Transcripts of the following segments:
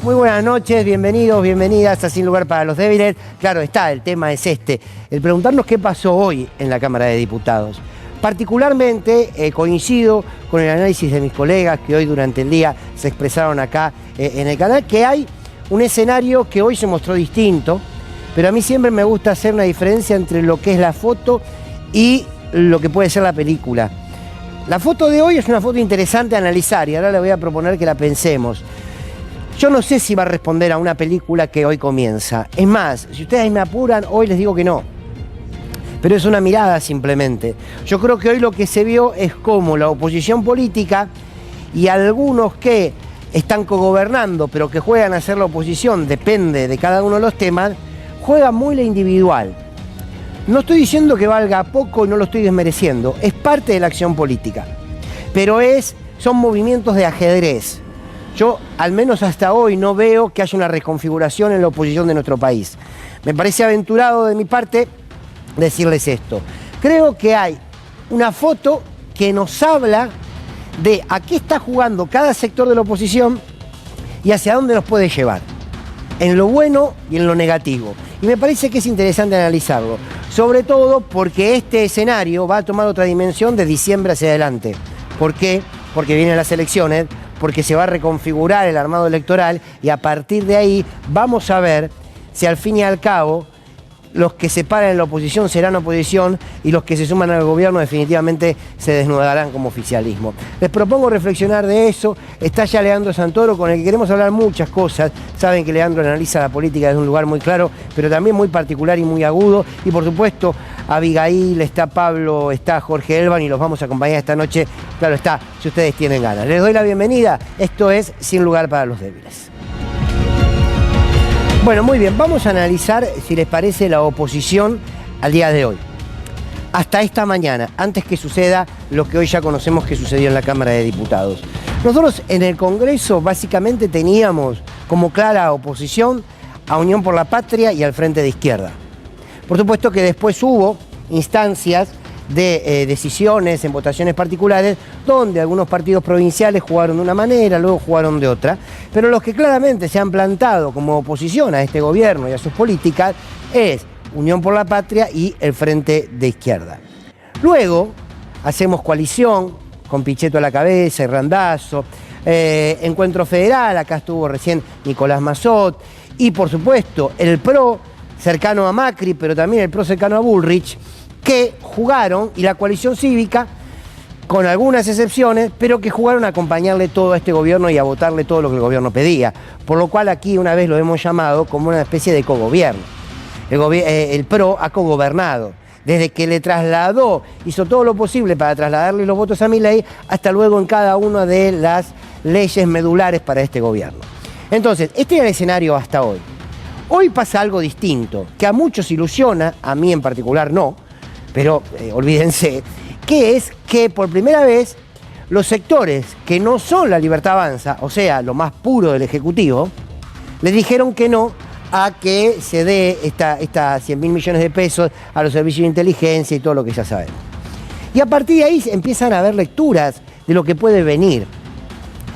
Muy buenas noches, bienvenidos, bienvenidas a Sin Lugar para los Débiles. Claro está, el tema es este, el preguntarnos qué pasó hoy en la Cámara de Diputados. Particularmente coincido con el análisis de mis colegas que hoy durante el día se expresaron acá en el canal, que hay un escenario que hoy se mostró distinto, pero a mí siempre me gusta hacer una diferencia entre lo que es la foto y lo que puede ser la película. La foto de hoy es una foto interesante a analizar y ahora le voy a proponer que la pensemos. Yo no sé si va a responder a una película que hoy comienza. Es más, si ustedes me apuran, hoy les digo que no. Pero es una mirada simplemente. Yo creo que hoy lo que se vio es cómo la oposición política y algunos que están cogobernando, pero que juegan a ser la oposición, depende de cada uno de los temas, juegan muy la individual. No estoy diciendo que valga poco y no lo estoy desmereciendo. Es parte de la acción política. Pero son movimientos de ajedrez. Yo, al menos hasta hoy, no veo que haya una reconfiguración en la oposición de nuestro país. Me parece aventurado de mi parte decirles esto. Creo que hay una foto que nos habla de a qué está jugando cada sector de la oposición y hacia dónde nos puede llevar, en lo bueno y en lo negativo. Y me parece que es interesante analizarlo, sobre todo porque este escenario va a tomar otra dimensión de diciembre hacia adelante. ¿Por qué? Porque vienen las elecciones, porque se va a reconfigurar el armado electoral y a partir de ahí vamos a ver si al fin y al cabo los que se paran en la oposición serán oposición y los que se suman al gobierno definitivamente se desnudarán como oficialismo. Les propongo reflexionar de eso. Está ya Leandro Santoro, con el que queremos hablar muchas cosas. Saben que Leandro analiza la política desde un lugar muy claro, pero también muy particular y muy agudo. Y por supuesto, Abigail, está Pablo, está Jorge Elban y los vamos a acompañar esta noche. Claro está, si ustedes tienen ganas. Les doy la bienvenida. Esto es Sin Lugar para los Débiles. Bueno, muy bien, vamos a analizar, si les parece, la oposición al día de hoy. Hasta esta mañana, antes que suceda lo que hoy ya conocemos que sucedió en la Cámara de Diputados. Nosotros en el Congreso básicamente teníamos como clara oposición a Unión por la Patria y al Frente de Izquierda. Por supuesto que después hubo instancias de decisiones en votaciones particulares donde algunos partidos provinciales jugaron de una manera, luego jugaron de otra, pero los que claramente se han plantado como oposición a este gobierno y a sus políticas es Unión por la Patria y el Frente de Izquierda. Luego hacemos coalición con Pichetto a la cabeza y Randazzo, Encuentro Federal, acá estuvo recién Nicolás Massot, y por supuesto el PRO cercano a Macri, pero también el PRO cercano a Bullrich, que jugaron, y la coalición cívica, con algunas excepciones, pero que jugaron a acompañarle todo a este gobierno y a votarle todo lo que el gobierno pedía. Por lo cual aquí una vez lo hemos llamado como una especie de cogobierno. El PRO ha cogobernado, desde que le trasladó, hizo todo lo posible para trasladarle los votos a Milei, hasta luego en cada una de las leyes medulares para este gobierno. Entonces, este era el escenario hasta hoy. Hoy pasa algo distinto, que a muchos ilusiona, a mí en particular no, pero olvídense, que es que por primera vez los sectores que no son la Libertad Avanza, o sea, lo más puro del Ejecutivo, le dijeron que no a que se dé esta 100.000 millones de pesos a los servicios de inteligencia y todo lo que ya sabemos. Y a partir de ahí empiezan a haber lecturas de lo que puede venir.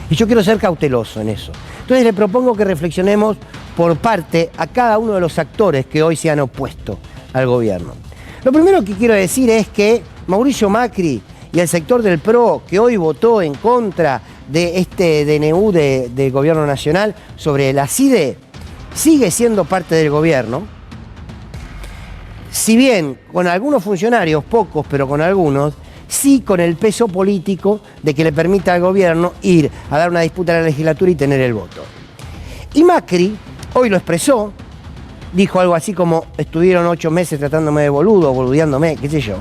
Y yo quiero ser cauteloso en eso. Entonces le propongo que reflexionemos por parte a cada uno de los actores que hoy se han opuesto al gobierno. Lo primero que quiero decir es que Mauricio Macri y el sector del PRO, que hoy votó en contra de este DNU del gobierno nacional sobre la CIDE, sigue siendo parte del gobierno. Si bien con algunos funcionarios, pocos, pero con algunos, sí con el peso político de que le permita al gobierno ir a dar una disputa en la legislatura y tener el voto. Y Macri hoy lo expresó, dijo algo así como, estuvieron 8 meses tratándome de boludo, boludeándome, qué sé yo.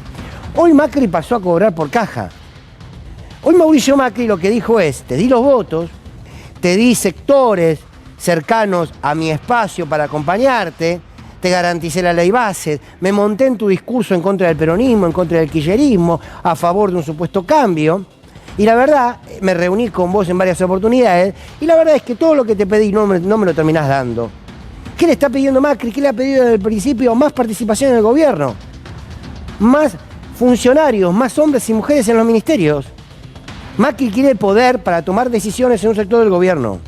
Hoy Macri pasó a cobrar por caja. Hoy Mauricio Macri lo que dijo es, te di los votos, te di sectores cercanos a mi espacio para acompañarte, te garanticé la ley base, me monté en tu discurso en contra del peronismo, en contra del kirchnerismo, a favor de un supuesto cambio. Y la verdad, me reuní con vos en varias oportunidades, y la verdad es que todo lo que te pedí no me lo terminás dando. ¿Qué le está pidiendo Macri? ¿Qué le ha pedido desde el principio? Más participación en el gobierno, más funcionarios, más hombres y mujeres en los ministerios. Macri quiere el poder para tomar decisiones en un sector del gobierno.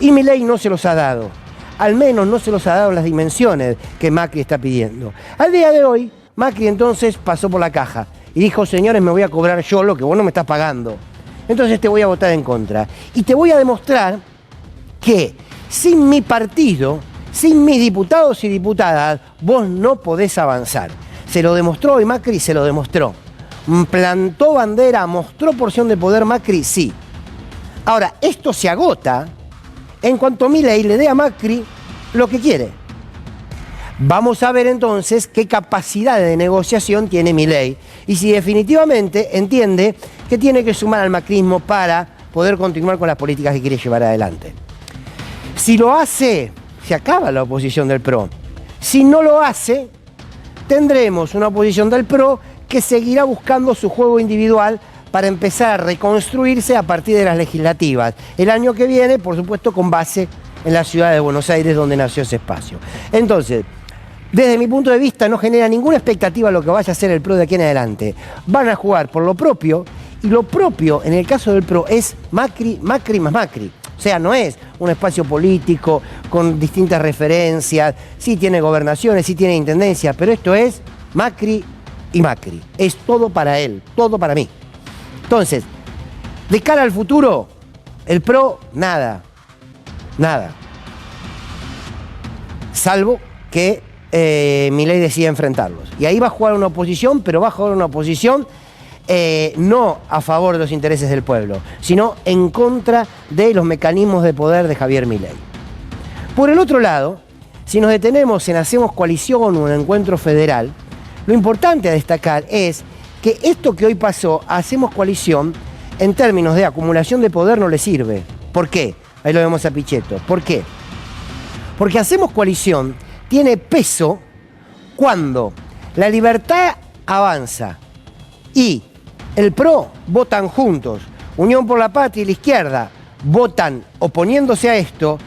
Y Milei no se los ha dado. Al menos no se los ha dado las dimensiones que Macri está pidiendo. Al día de hoy, Macri entonces pasó por la caja y dijo, señores, me voy a cobrar yo lo que vos no me estás pagando. Entonces te voy a votar en contra. Y te voy a demostrar que sin mi partido, sin mis diputados y diputadas, vos no podés avanzar. Se lo demostró hoy Macri, se lo demostró. Plantó bandera, mostró porción de poder Macri, sí. Ahora, esto se agota en cuanto Milei le dé a Macri lo que quiere. Vamos a ver entonces qué capacidad de negociación tiene Milei y si definitivamente entiende que tiene que sumar al macrismo para poder continuar con las políticas que quiere llevar adelante. Si lo hace, se acaba la oposición del PRO. Si no lo hace, tendremos una oposición del PRO que seguirá buscando su juego individual para empezar a reconstruirse a partir de las legislativas. El año que viene, por supuesto, con base en la ciudad de Buenos Aires, donde nació ese espacio. Entonces, desde mi punto de vista, no genera ninguna expectativa lo que vaya a hacer el PRO de aquí en adelante. Van a jugar por lo propio, y lo propio, en el caso del PRO, es Macri, Macri más Macri. O sea, no es un espacio político con distintas referencias, sí tiene gobernaciones, sí tiene intendencia, pero esto es Macri y Macri. Es todo para él, todo para mí. Entonces, de cara al futuro, el PRO, nada. Nada. Salvo que Milei decida enfrentarlos. Y ahí va a jugar una oposición, pero va a jugar una oposición no a favor de los intereses del pueblo, sino en contra de los mecanismos de poder de Javier Milei. Por el otro lado, si nos detenemos en hacemos coalición o un encuentro federal, lo importante a destacar es que esto que hoy pasó, hacemos coalición, en términos de acumulación de poder no le sirve. ¿Por qué? Ahí lo vemos a Pichetto. ¿Por qué? Porque hacemos coalición tiene peso cuando la libertad avanza y el PRO votan juntos, Unión por la Patria y la izquierda votan oponiéndose a esto,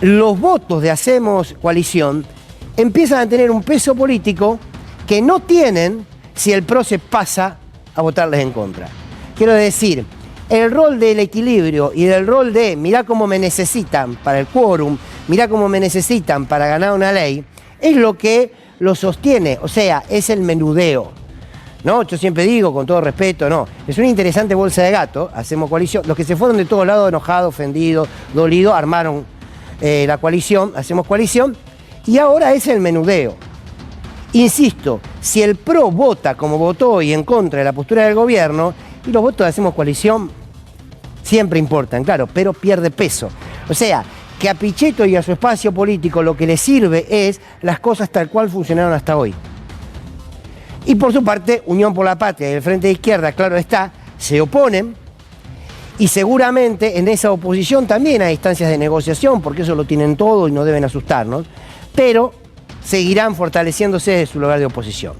los votos de hacemos coalición empiezan a tener un peso político que no tienen si el PRO se pasa a votarles en contra. Quiero decir, el rol del equilibrio y del rol de mirá cómo me necesitan para el quórum, mirá cómo me necesitan para ganar una ley, es lo que lo sostiene, o sea, es el menudeo. ¿No? Yo siempre digo, con todo respeto, no, es una interesante bolsa de gato, hacemos coalición, los que se fueron de todos lados enojados, ofendidos, dolidos, armaron la coalición, hacemos coalición, y ahora es el menudeo. Insisto, si el PRO vota como votó hoy en contra de la postura del gobierno, y los votos de hacemos coalición siempre importan, claro, pero pierde peso. O sea, que a Pichetto y a su espacio político lo que le sirve es las cosas tal cual funcionaron hasta hoy. Y por su parte, Unión por la Patria y el Frente de Izquierda, claro está, se oponen y seguramente en esa oposición también hay instancias de negociación, porque eso lo tienen todo y no deben asustarnos, pero seguirán fortaleciéndose de su lugar de oposición.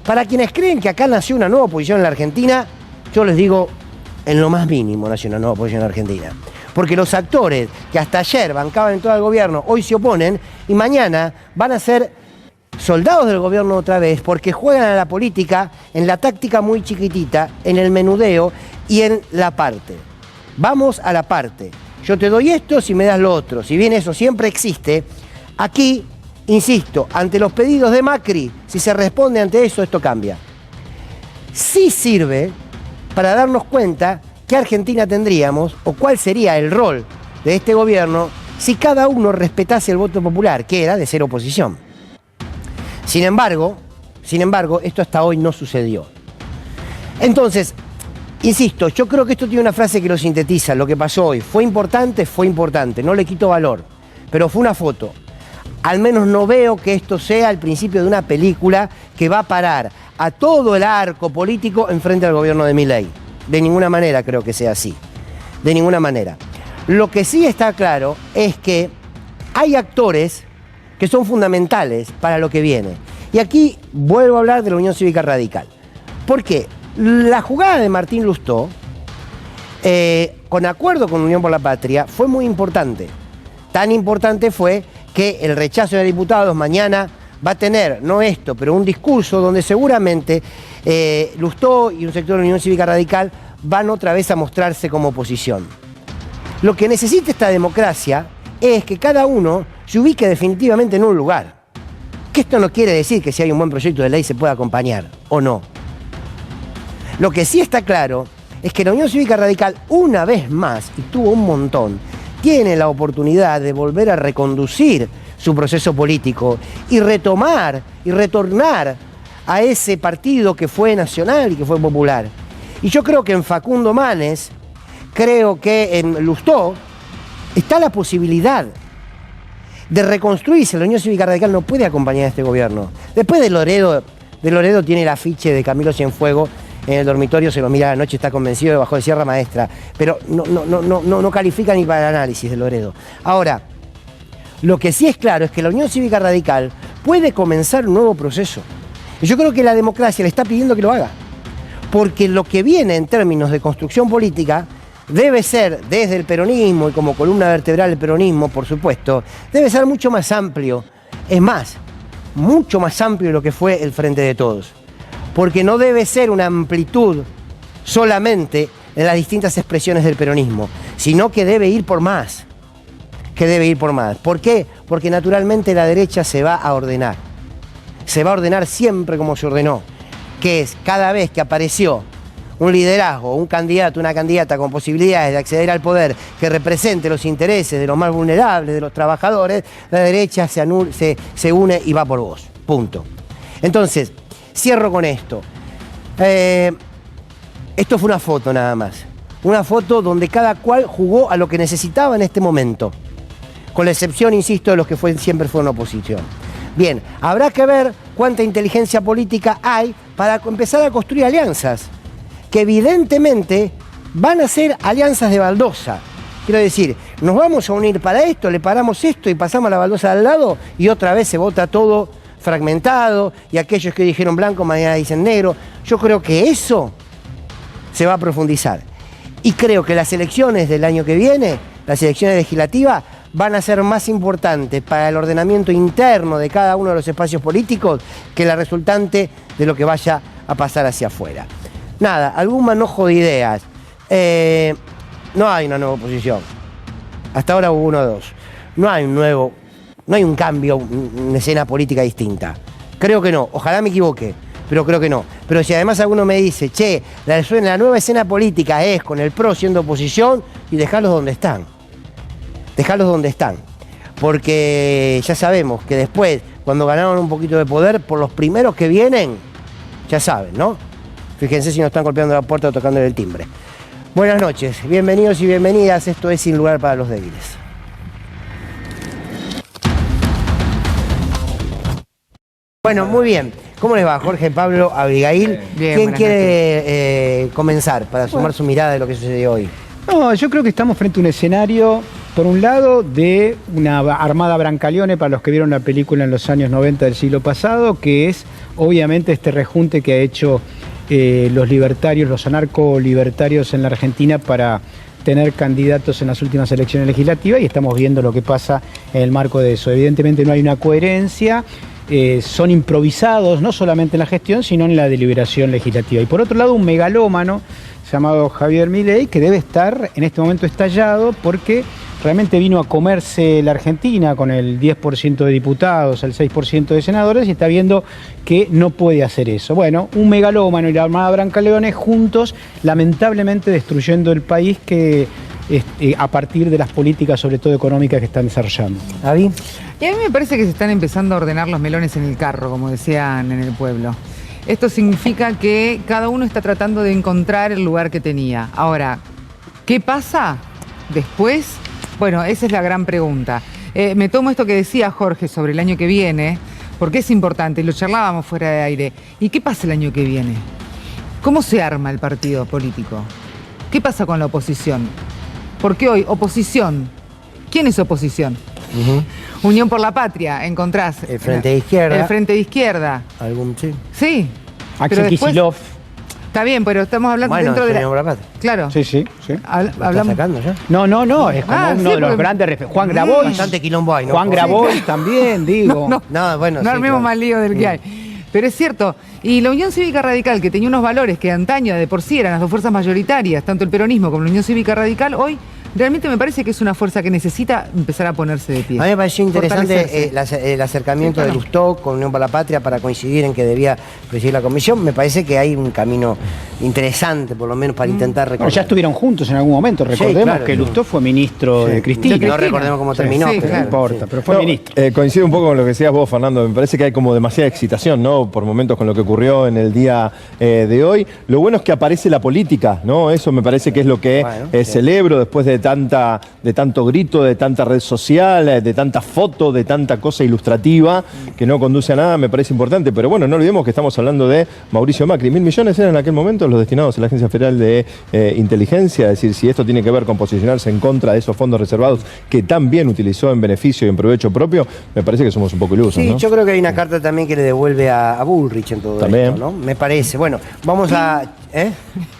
Para quienes creen que acá nació una nueva oposición en la Argentina, yo les digo, en lo más mínimo nació una nueva oposición en la Argentina. Porque los actores que hasta ayer bancaban en todo el gobierno, hoy se oponen y mañana van a ser soldados del gobierno otra vez, porque juegan a la política en la táctica muy chiquitita, en el menudeo y en la parte. Vamos a la parte. Yo te doy esto si me das lo otro. Si bien eso siempre existe, aquí, insisto, ante los pedidos de Macri, si se responde ante eso, esto cambia. Sí sirve para darnos cuenta qué Argentina tendríamos o cuál sería el rol de este gobierno si cada uno respetase el voto popular, que era de ser oposición. Sin embargo, esto hasta hoy no sucedió. Entonces, insisto, yo creo que esto tiene una frase que lo sintetiza, lo que pasó hoy. Fue importante, no le quito valor, pero fue una foto. Al menos no veo que esto sea el principio de una película que va a parar a todo el arco político enfrente al gobierno de Milei. De ninguna manera creo que sea así, de ninguna manera. Lo que sí está claro es que hay actores que son fundamentales para lo que viene. Y aquí vuelvo a hablar de la Unión Cívica Radical. ¿Por qué? La jugada de Martín Lustó, con acuerdo con Unión por la Patria, fue muy importante. Tan importante fue que el rechazo de diputados mañana va a tener, no esto, pero un discurso donde seguramente Lustó y un sector de la Unión Cívica Radical van otra vez a mostrarse como oposición. Lo que necesita esta democracia es que cada uno se ubique definitivamente en un lugar. Que esto no quiere decir que si hay un buen proyecto de ley se pueda acompañar, o no. Lo que sí está claro es que la Unión Cívica Radical, una vez más, y tuvo un montón, tiene la oportunidad de volver a reconducir su proceso político y retomar y retornar a ese partido que fue nacional y que fue popular. Y yo creo que en Facundo Manes, creo que en Lustó, está la posibilidad de reconstruirse. La Unión Cívica Radical no puede acompañar a este gobierno. Después de Loredo tiene el afiche de Camilo Cienfuegos en el dormitorio, se lo mira a la noche, está convencido de bajo de Sierra Maestra, pero no califica ni para el análisis de Loredo. Ahora, lo que sí es claro es que la Unión Cívica Radical puede comenzar un nuevo proceso. Y yo creo que la democracia le está pidiendo que lo haga. Porque lo que viene en términos de construcción política debe ser, desde el peronismo y como columna vertebral del peronismo, por supuesto, debe ser mucho más amplio. Es más, mucho más amplio de lo que fue el Frente de Todos. Porque no debe ser una amplitud solamente de las distintas expresiones del peronismo, sino que debe ir por más. ¿Por qué? Porque naturalmente la derecha se va a ordenar. Se va a ordenar siempre como se ordenó, que es cada vez que apareció un liderazgo, un candidato, una candidata con posibilidades de acceder al poder que represente los intereses de los más vulnerables, de los trabajadores, la derecha se une y va por vos. Punto. Entonces, cierro con esto. Esto fue una foto nada más. Una foto donde cada cual jugó a lo que necesitaba en este momento. Con la excepción, insisto, de los que siempre fueron oposición. Bien, habrá que ver cuánta inteligencia política hay para empezar a construir alianzas, que evidentemente van a ser alianzas de baldosa. Quiero decir, nos vamos a unir para esto, le paramos esto y pasamos a la baldosa de al lado y otra vez se vota todo fragmentado y aquellos que dijeron blanco mañana dicen negro. Yo creo que eso se va a profundizar. Y creo que las elecciones del año que viene, las elecciones legislativas, van a ser más importantes para el ordenamiento interno de cada uno de los espacios políticos que la resultante de lo que vaya a pasar hacia afuera. Nada, algún manojo de ideas. No hay una nueva oposición. Hasta ahora hubo uno o dos. No hay un cambio, una escena política distinta. Creo que no. Ojalá me equivoque, pero creo que no. Pero si además alguno me dice, che, la nueva escena política es con el PRO siendo oposición, y dejarlos donde están. Dejarlos donde están. Porque ya sabemos que después, cuando ganaron un poquito de poder, por los primeros que vienen, ya saben, ¿no? Fíjense si no están golpeando la puerta o tocando el timbre. Buenas noches, bienvenidos y bienvenidas. Esto es Sin Lugar para los Débiles. Bueno, muy bien. ¿Cómo les va, Jorge, Pablo, Abigail? Bien, ¿Quién quiere comenzar para sumar su mirada de lo que sucedió hoy? No, yo creo que estamos frente a un escenario, por un lado, de una armada Brancaleone, para los que vieron la película en los años 90 del siglo pasado, que es obviamente este rejunte que ha hecho los libertarios, los anarco-libertarios en la Argentina para tener candidatos en las últimas elecciones legislativas, y estamos viendo lo que pasa en el marco de eso. Evidentemente no hay una coherencia, son improvisados no solamente en la gestión, sino en la deliberación legislativa. Y por otro lado, un megalómano llamado Javier Milei, que debe estar en este momento estallado porque realmente vino a comerse la Argentina con el 10% de diputados, el 6% de senadores, y está viendo que no puede hacer eso. Bueno, un megalómano y la Armada Brancaleone juntos, lamentablemente destruyendo el país que a partir de las políticas, sobre todo económicas, que están desarrollando. ¿Avi? Y a mí me parece que se están empezando a ordenar los melones en el carro, como decían en el pueblo. Esto significa que cada uno está tratando de encontrar el lugar que tenía. Ahora, ¿qué pasa después? Bueno, esa es la gran pregunta. Me tomo esto que decía Jorge sobre el año que viene, porque es importante, lo charlábamos fuera de aire. ¿Y qué pasa el año que viene? ¿Cómo se arma el partido político? ¿Qué pasa con la oposición? Porque hoy, oposición, ¿quién es oposición? Unión por la Patria, encontrás. El Frente de Izquierda. El Frente de Izquierda. Sí. Sí. Axel Kicillof. Está bien, pero estamos hablando dentro de Unión por la Patria. Claro. Sí. ¿Lo está sacando ya? No, es como uno de los grandes referentes. Juan Grabois. Bastante quilombo hay, ¿no? Juan Grabois también, digo. Bueno, no armemos más lío del que hay. Pero es cierto, y la Unión Cívica Radical, que tenía unos valores que antaño de por sí eran las dos fuerzas mayoritarias, tanto el peronismo como la Unión Cívica Radical, hoy realmente me parece que es una fuerza que necesita empezar a ponerse de pie. A mí me pareció interesante el acercamiento de Lustó con Unión por la Patria para coincidir en que debía presidir la comisión. Me parece que hay un camino interesante, por lo menos, para intentar recordar. Ya estuvieron juntos en algún momento, recordemos claro, que Lustó fue ministro de Cristina. No recordemos cómo terminó. Sí, claro, no importa, pero fue ministro. Coincido un poco con lo que decías vos, Fernando. Me parece que hay como demasiada excitación, ¿no? Por momentos con lo que ocurrió en el día de hoy. Lo bueno es que aparece la política, ¿no? Eso me parece que es lo que celebro después de tanto grito, de tanta red social, de tanta foto, de tanta cosa ilustrativa que no conduce a nada, me parece importante. Pero bueno, no olvidemos que estamos hablando de Mauricio Macri. 1.000 millones eran en aquel momento los destinados a la Agencia Federal de Inteligencia. Es decir, si esto tiene que ver con posicionarse en contra de esos fondos reservados que tan bien utilizó en beneficio y en provecho propio, me parece que somos un poco ilusos, sí, ¿no? Yo creo que hay una carta también que le devuelve a Bullrich en todo también esto, ¿no? Me parece. Bueno, vamos a...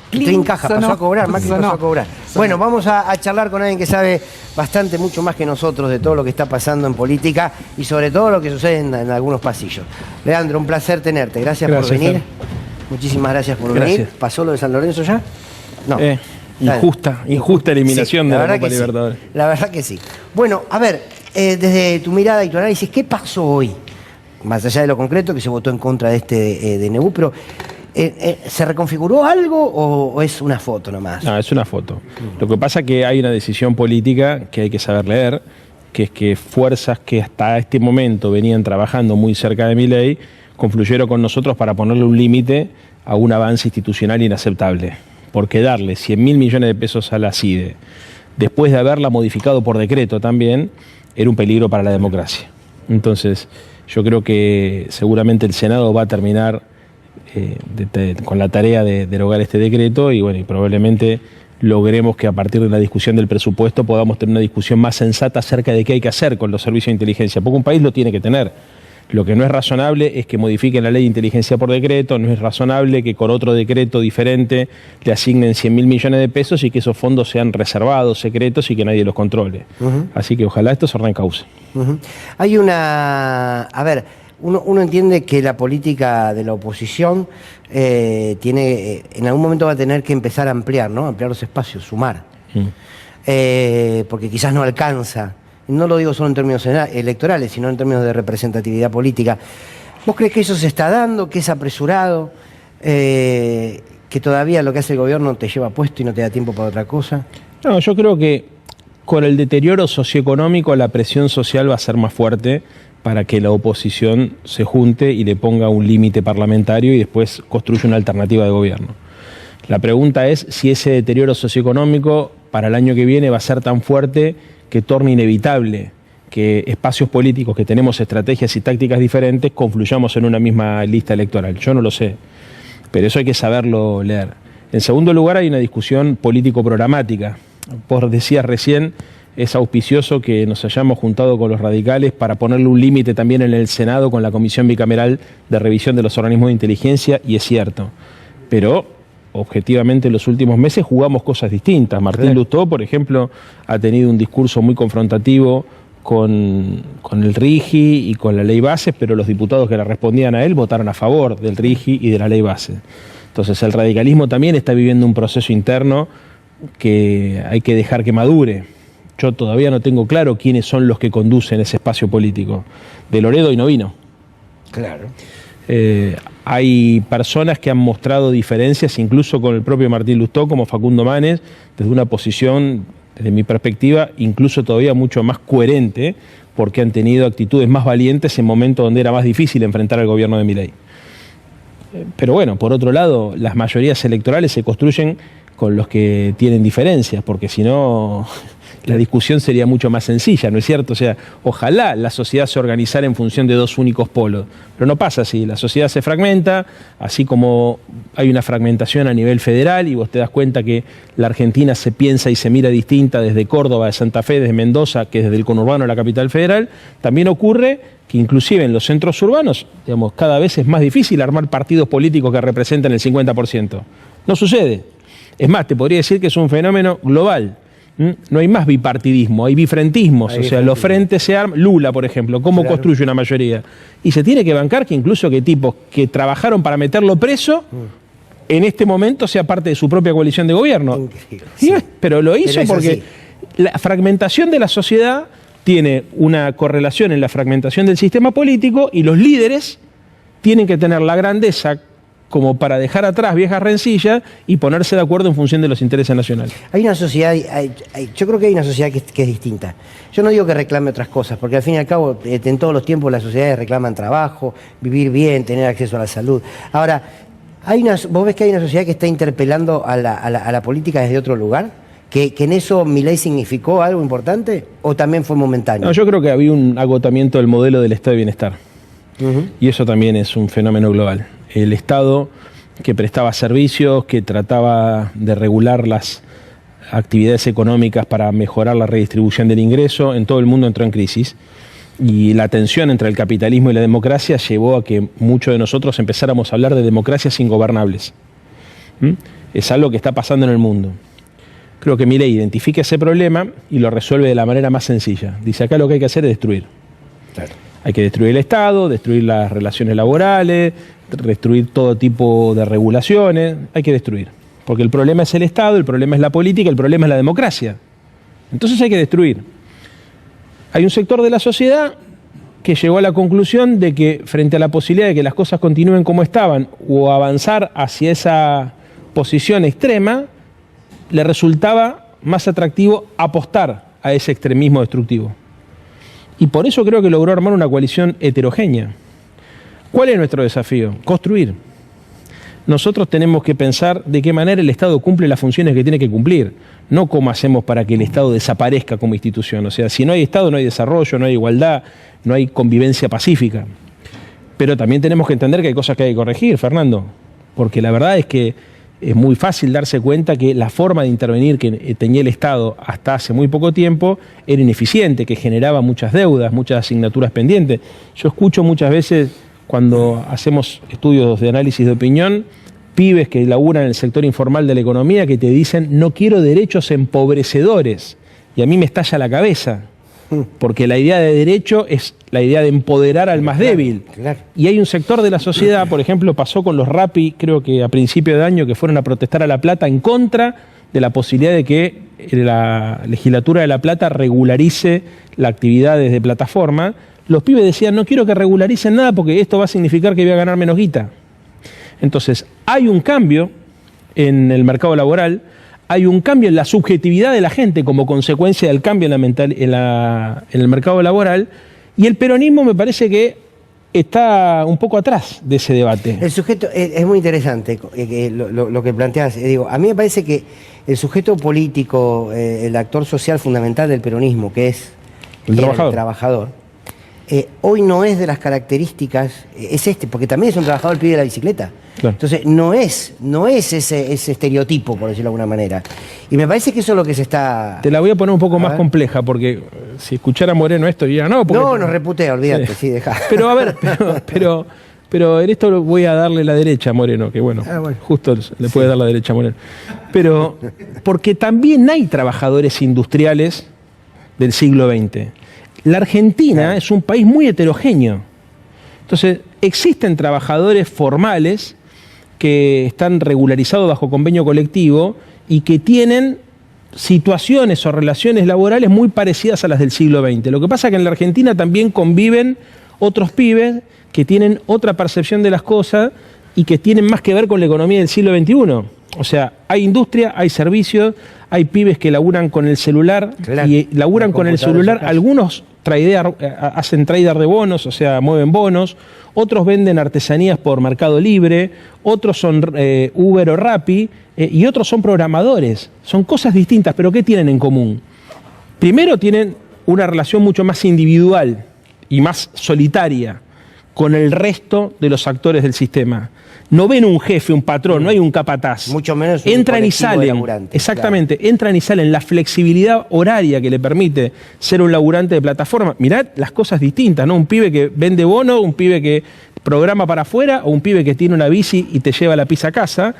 Trincaja, pasó a cobrar, Macri pasó a cobrar. Bueno, vamos a charlar con alguien que sabe bastante, mucho más que nosotros de todo lo que está pasando en política y sobre todo lo que sucede en algunos pasillos. Leandro, un placer tenerte. Gracias por venir. Fer. Muchísimas gracias por venir. ¿Pasó lo de San Lorenzo ya? No. Injusta eliminación de la Copa Libertadores. La verdad que sí. Bueno, a ver, desde tu mirada y tu análisis, ¿qué pasó hoy? Más allá de lo concreto, que se votó en contra de este DNU, pero... ¿se reconfiguró algo o es una foto nomás? No, es una foto. Lo que pasa es que hay una decisión política que hay que saber leer, que es que fuerzas que hasta este momento venían trabajando muy cerca de Milei, confluyeron con nosotros para ponerle un límite a un avance institucional inaceptable. Porque darle 100.000 millones de pesos a la CIDE, después de haberla modificado por decreto también, era un peligro para la democracia. Entonces, yo creo que seguramente el Senado va a terminar con la tarea de derogar este decreto y bueno, y probablemente logremos que a partir de la discusión del presupuesto podamos tener una discusión más sensata acerca de qué hay que hacer con los servicios de inteligencia, porque un país lo tiene que tener. Lo que no es razonable es que modifiquen la ley de inteligencia por decreto, no es razonable que con otro decreto diferente le asignen 100.000 millones de pesos y que esos fondos sean reservados, secretos y que nadie los controle. Así que ojalá esto se reencauce. Hay una... A ver... Uno entiende que la política de la oposición en algún momento va a tener que empezar a ampliar, ¿no? Ampliar los espacios, sumar. Porque quizás no alcanza. No lo digo solo en términos electorales, sino en términos de representatividad política. ¿Vos crees que eso se está dando, que es apresurado, que todavía lo que hace el gobierno te lleva puesto y no te da tiempo para otra cosa? No, yo creo que con el deterioro socioeconómico la presión social va a ser más fuerte para que la oposición se junte y le ponga un límite parlamentario y después construya una alternativa de gobierno. La pregunta es si ese deterioro socioeconómico para el año que viene va a ser tan fuerte que torne inevitable que espacios políticos que tenemos estrategias y tácticas diferentes confluyamos en una misma lista electoral. Yo no lo sé, pero eso hay que saberlo leer. En segundo lugar, hay una discusión político-programática. Vos decías recién, es auspicioso que nos hayamos juntado con los radicales para ponerle un límite también en el Senado con la Comisión Bicameral de Revisión de los Organismos de Inteligencia, y es cierto. Pero, objetivamente, en los últimos meses jugamos cosas distintas. Martín Lustó, por ejemplo, ha tenido un discurso muy confrontativo con el RIGI y con la ley base, pero los diputados que le respondían a él votaron a favor del RIGI y de la ley base. Entonces, el radicalismo también está viviendo un proceso interno que hay que dejar que madure. Yo todavía no tengo claro quiénes son los que conducen ese espacio político. De Loredo y no vino. Claro. Hay personas que han mostrado diferencias, incluso con el propio Martín Lustó, como Facundo Manes, desde una posición, desde mi perspectiva, incluso todavía mucho más coherente, porque han tenido actitudes más valientes en momentos donde era más difícil enfrentar al gobierno de Milei. Pero bueno, por otro lado, las mayorías electorales se construyen con los que tienen diferencias, porque si no... la discusión sería mucho más sencilla, ¿no es cierto? O sea, ojalá la sociedad se organizara en función de dos únicos polos, pero no pasa así. La sociedad se fragmenta, así como hay una fragmentación a nivel federal y vos te das cuenta que la Argentina se piensa y se mira distinta desde Córdoba, de Santa Fe, desde Mendoza, que desde el conurbano a la capital federal. También ocurre que inclusive en los centros urbanos, digamos, cada vez es más difícil armar partidos políticos que representen el 50%. No sucede. Es más, te podría decir que es un fenómeno global. No hay más bipartidismo, hay bifrentismos, o sea, los frentes se arman. Lula, por ejemplo, ¿cómo construye una mayoría? Y se tiene que bancar que incluso que tipos que trabajaron para meterlo preso, en este momento sea parte de su propia coalición de gobierno. Sí. Pero lo hizo porque La fragmentación de la sociedad tiene una correlación en la fragmentación del sistema político y los líderes tienen que tener la grandeza como para dejar atrás viejas rencillas y ponerse de acuerdo en función de los intereses nacionales. Hay una sociedad, yo creo que hay una sociedad que es distinta. Yo no digo que reclame otras cosas, porque al fin y al cabo, en todos los tiempos las sociedades reclaman trabajo, vivir bien, tener acceso a la salud. Ahora, ¿vos ves que hay una sociedad que está interpelando a la política desde otro lugar? ¿Que en eso Milei significó algo importante o también fue momentáneo? No, yo creo que había un agotamiento del modelo del estado de bienestar. Y eso también es un fenómeno global. El Estado que prestaba servicios, que trataba de regular las actividades económicas para mejorar la redistribución del ingreso, en todo el mundo entró en crisis. Y la tensión entre el capitalismo y la democracia llevó a que muchos de nosotros empezáramos a hablar de democracias ingobernables. Es algo que está pasando en el mundo. Creo que Milei identifica ese problema y lo resuelve de la manera más sencilla. Dice, acá lo que hay que hacer es destruir. Claro. Hay que destruir el Estado, destruir las relaciones laborales, destruir todo tipo de regulaciones, hay que destruir. Porque el problema es el Estado, el problema es la política, el problema es la democracia. Entonces hay que destruir. Hay un sector de la sociedad que llegó a la conclusión de que frente a la posibilidad de que las cosas continúen como estaban o avanzar hacia esa posición extrema, le resultaba más atractivo apostar a ese extremismo destructivo. Y por eso creo que logró armar una coalición heterogénea. ¿Cuál es nuestro desafío? Construir. Nosotros tenemos que pensar de qué manera el Estado cumple las funciones que tiene que cumplir, no cómo hacemos para que el Estado desaparezca como institución. O sea, si no hay Estado no hay desarrollo, no hay igualdad, no hay convivencia pacífica. Pero también tenemos que entender que hay cosas que hay que corregir, Fernando, porque la verdad es que es muy fácil darse cuenta que la forma de intervenir que tenía el Estado hasta hace muy poco tiempo era ineficiente, que generaba muchas deudas, muchas asignaturas pendientes. Yo escucho muchas veces cuando hacemos estudios de análisis de opinión, pibes que laburan en el sector informal de la economía que te dicen no quiero derechos empobrecedores. Y a mí me estalla la cabeza, porque la idea de derecho es la idea de empoderar al más débil. Claro. Y hay un sector de la sociedad, por ejemplo, pasó con los Rappi, creo que a principio de año, que fueron a protestar a La Plata en contra de la posibilidad de que la legislatura de La Plata regularice la actividad desde plataforma. Los pibes decían, no quiero que regularicen nada porque esto va a significar que voy a ganar menos guita. Entonces, hay un cambio en el mercado laboral, hay un cambio en la subjetividad de la gente como consecuencia del cambio en el mercado laboral, y el peronismo me parece que está un poco atrás de ese debate. El sujeto, es muy interesante lo que planteas. Digo, a mí me parece que el sujeto político, el actor social fundamental del peronismo, que es el trabajador, hoy no es de las características, es porque también es un trabajador el pibe de la bicicleta. Claro. Entonces no es ese estereotipo, por decirlo de alguna manera. Y me parece que eso es lo que se está... Te la voy a poner un poco más compleja, porque si escuchara Moreno esto diría, no... Porque... No, nos reputea, olvídate, sí, deja. Pero a ver, pero en esto voy a darle la derecha a Moreno, que bueno, justo le puede dar la derecha a Moreno. Pero porque también hay trabajadores industriales del siglo XX. La Argentina es un país muy heterogéneo. Entonces, existen trabajadores formales que están regularizados bajo convenio colectivo y que tienen situaciones o relaciones laborales muy parecidas a las del siglo XX. Lo que pasa es que en la Argentina también conviven otros pibes que tienen otra percepción de las cosas y que tienen más que ver con la economía del siglo XXI. O sea, hay industria, hay servicios, hay pibes que laburan con el celular, claro, y laburan con el celular. Algunos hacen trader de bonos, o sea, mueven bonos, otros venden artesanías por Mercado Libre, otros son Uber o Rappi, y otros son programadores. Son cosas distintas, pero ¿qué tienen en común? Primero tienen una relación mucho más individual y más solitaria con el resto de los actores del sistema. No ven un jefe, un patrón, no hay un capataz. Mucho menos un entran y salen. Exactamente, claro. Entran y salen. La flexibilidad horaria que le permite ser un laburante de plataforma. Mirad las cosas distintas, ¿no? Un pibe que vende bono, un pibe que programa para afuera, o un pibe que tiene una bici y te lleva la pizza a casa.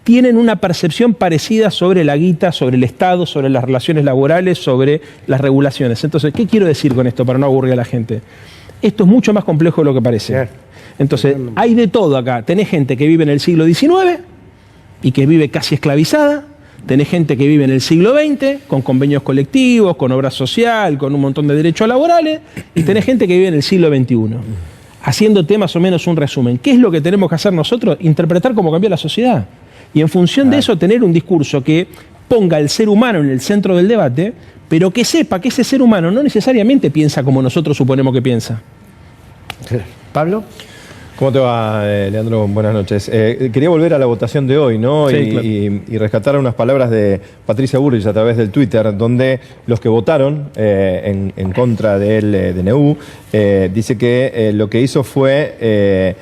Tienen una percepción parecida sobre la guita, sobre el Estado, sobre las relaciones laborales, sobre las regulaciones. Entonces, ¿qué quiero decir con esto para no aburrir a la gente? Esto es mucho más complejo de lo que parece. Claro. Entonces, hay de todo acá. Tenés gente que vive en el siglo XIX y que vive casi esclavizada. Tenés gente que vive en el siglo XX, con convenios colectivos, con obra social, con un montón de derechos laborales, y tenés gente que vive en el siglo XXI. Haciéndote más o menos un resumen. ¿Qué es lo que tenemos que hacer nosotros? Interpretar cómo cambió la sociedad. Y en función de eso tener un discurso que ponga al ser humano en el centro del debate, pero que sepa que ese ser humano no necesariamente piensa como nosotros suponemos que piensa. Pablo. ¿Cómo te va, Leandro? Buenas noches. Quería volver a la votación de hoy, ¿no? Sí, y rescatar unas palabras de Patricia Bullrich a través del Twitter, donde los que votaron en contra del DNU, dice que lo que hizo fue,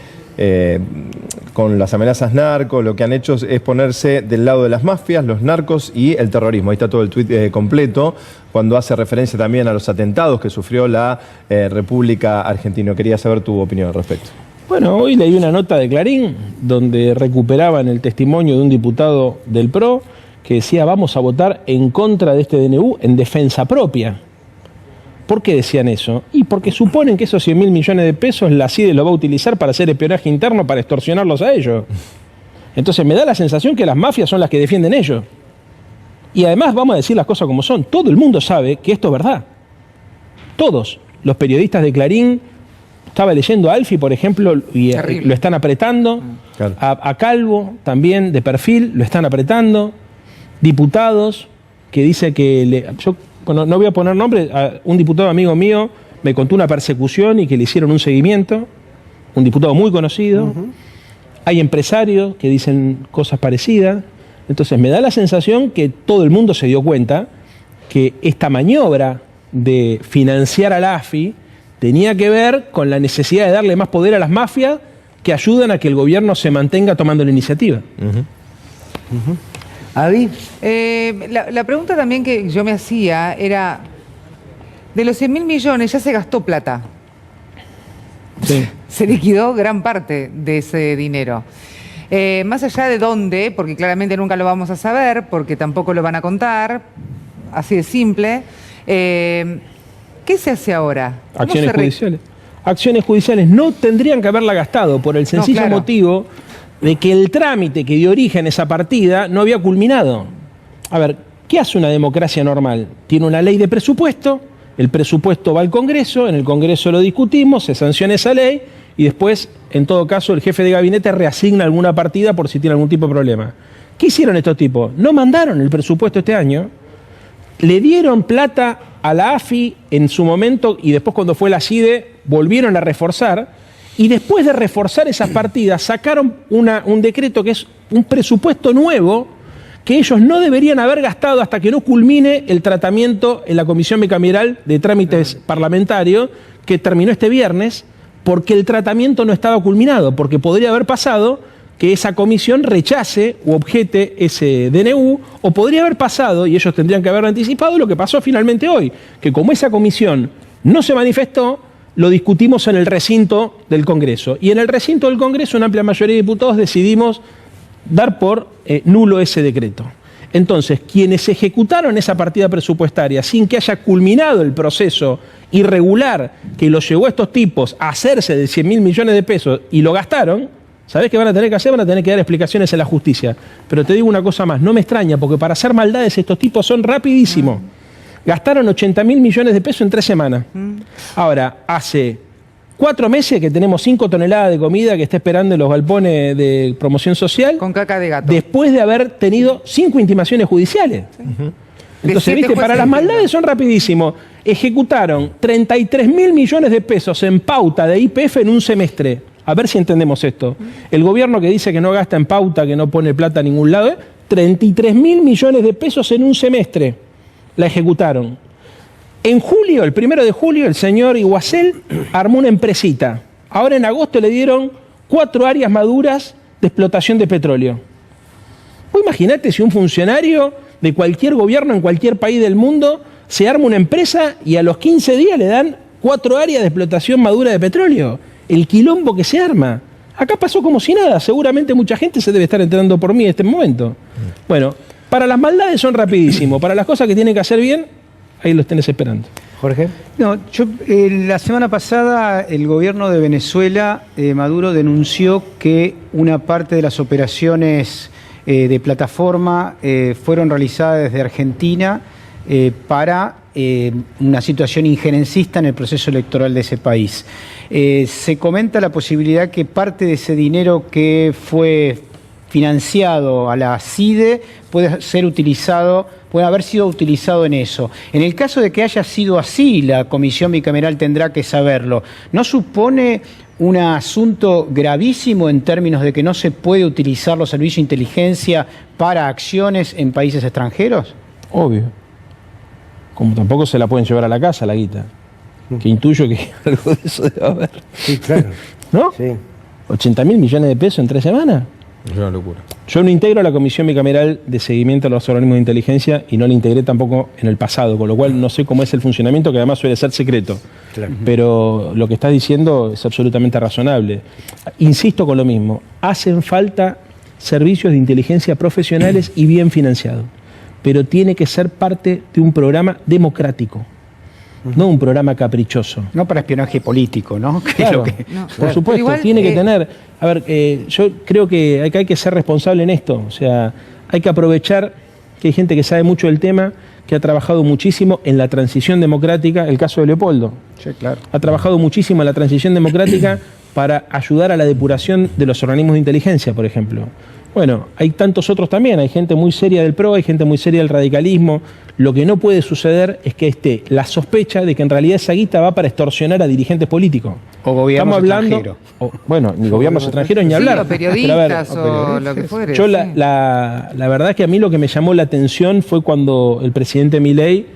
con las amenazas narcos, lo que han hecho es ponerse del lado de las mafias, los narcos y el terrorismo. Ahí está todo el tuit completo, cuando hace referencia también a los atentados que sufrió la República Argentina. Quería saber tu opinión al respecto. Bueno, hoy leí una nota de Clarín donde recuperaban el testimonio de un diputado del PRO que decía vamos a votar en contra de este DNU en defensa propia. ¿Por qué decían eso? Y porque suponen que esos 100.000 millones de pesos la CIDE lo va a utilizar para hacer espionaje interno, para extorsionarlos a ellos. Entonces me da la sensación que las mafias son las que defienden ellos. Y además vamos a decir las cosas como son. Todo el mundo sabe que esto es verdad. Todos. Los periodistas de Clarín. Estaba leyendo a Alfi, por ejemplo, y lo están apretando. Claro. A Calvo, también, de perfil, lo están apretando. Diputados, que dice que... Bueno, no voy a poner nombre, un diputado amigo mío me contó una persecución y que le hicieron un seguimiento. Un diputado muy conocido. Hay empresarios que dicen cosas parecidas. Entonces me da la sensación que todo el mundo se dio cuenta que esta maniobra de financiar a la AFI tenía que ver con la necesidad de darle más poder a las mafias que ayudan a que el gobierno se mantenga tomando la iniciativa. Avi. La pregunta también que yo me hacía era, de los 100.000 millones ya se gastó plata. Sí. Se liquidó gran parte de ese dinero. Más allá de dónde, porque claramente nunca lo vamos a saber, porque tampoco lo van a contar, así de simple. ¿Qué se hace ahora? Acciones judiciales. Acciones judiciales no tendrían que haberla gastado por el sencillo motivo de que el trámite que dio origen a esa partida no había culminado. A ver, ¿qué hace una democracia normal? Tiene una ley de presupuesto, el presupuesto va al Congreso, en el Congreso lo discutimos, se sanciona esa ley y después, en todo caso, el jefe de gabinete reasigna alguna partida por si tiene algún tipo de problema. ¿Qué hicieron estos tipos? No mandaron el presupuesto este año, le dieron plata a la AFI en su momento y después cuando fue la CIDE volvieron a reforzar y después de reforzar esas partidas sacaron un decreto que es un presupuesto nuevo que ellos no deberían haber gastado hasta que no culmine el tratamiento en la Comisión Bicameral de Trámites Parlamentarios que terminó este viernes porque el tratamiento no estaba culminado, porque podría haber pasado que esa comisión rechace o objete ese DNU, o podría haber pasado, y ellos tendrían que haber anticipado, lo que pasó finalmente hoy, que como esa comisión no se manifestó, lo discutimos en el recinto del Congreso. Y en el recinto del Congreso, una amplia mayoría de diputados decidimos dar por nulo ese decreto. Entonces, quienes ejecutaron esa partida presupuestaria sin que haya culminado el proceso irregular que los llevó a estos tipos a hacerse de 100.000 millones de pesos y lo gastaron, ¿sabés qué van a tener que hacer? Van a tener que dar explicaciones en la justicia. Pero te digo una cosa más, no me extraña, porque para hacer maldades estos tipos son rapidísimos. Gastaron 80.000 millones de pesos en 3 semanas. Ahora, hace 4 meses que tenemos 5 toneladas de comida que está esperando en los galpones de promoción social. Con caca de gato. Después de haber tenido 5 intimaciones judiciales. Sí. Entonces, viste, para las maldades son rapidísimos. Ejecutaron 33.000 millones de pesos en pauta de YPF en un semestre. A ver si entendemos esto. El gobierno que dice que no gasta en pauta, que no pone plata a ningún lado, 33.000 millones de pesos en un semestre. La ejecutaron. En julio, el 1 de julio, el señor Iguacel armó una empresita. Ahora en agosto le dieron 4 áreas maduras de explotación de petróleo. Vos imaginate si un funcionario de cualquier gobierno en cualquier país del mundo se arma una empresa y a los 15 días le dan 4 áreas de explotación madura de petróleo. El quilombo que se arma. Acá pasó como si nada. Seguramente mucha gente se debe estar enterando por mí en este momento. Bueno, para las maldades son rapidísimos. Para las cosas que tienen que hacer bien, ahí los tenés esperando. Jorge. No, la semana pasada el gobierno de Venezuela, Maduro, denunció que una parte de las operaciones de plataforma fueron realizadas desde Argentina para una situación injerencista en el proceso electoral de ese país. Se comenta la posibilidad que parte de ese dinero que fue financiado a la CIDE puede haber sido utilizado en eso. En el caso de que haya sido así, la Comisión Bicameral tendrá que saberlo. ¿No supone un asunto gravísimo en términos de que no se puede utilizar los servicios de inteligencia para acciones en países extranjeros? Obvio. Como tampoco se la pueden llevar a la casa la guita. Que intuyo que algo de eso debe haber. Sí, claro. ¿No? Sí. 80.000 millones de pesos en 3 semanas. Es una locura. Yo no integro a la Comisión Bicameral de Seguimiento a los Organismos de Inteligencia y no la integré tampoco en el pasado, con lo cual no sé cómo es el funcionamiento, que además suele ser secreto. Claro. Pero lo que estás diciendo es absolutamente razonable. Insisto con lo mismo, hacen falta servicios de inteligencia profesionales y bien financiados, pero tiene que ser parte de un programa democrático. No un programa caprichoso. No para espionaje político, ¿no? Claro, No, por supuesto, igual, tiene que tener... A ver, yo creo que hay que ser responsable en esto. O sea, hay que aprovechar que hay gente que sabe mucho del tema, que ha trabajado muchísimo en la transición democrática, el caso de Leopoldo. Sí, claro. Ha trabajado muchísimo en la transición democrática para ayudar a la depuración de los organismos de inteligencia, por ejemplo. Bueno, hay tantos otros también, hay gente muy seria del PRO, hay gente muy seria del radicalismo. Lo que no puede suceder es que esté la sospecha de que en realidad esa guita va para extorsionar a dirigentes políticos. O gobiernos extranjeros. Bueno, ni gobiernos extranjeros ni hablar. Sí, o periodistas Pero a ver, o lo que fuere. yo sí. la verdad es que a mí lo que me llamó la atención fue cuando el presidente Milei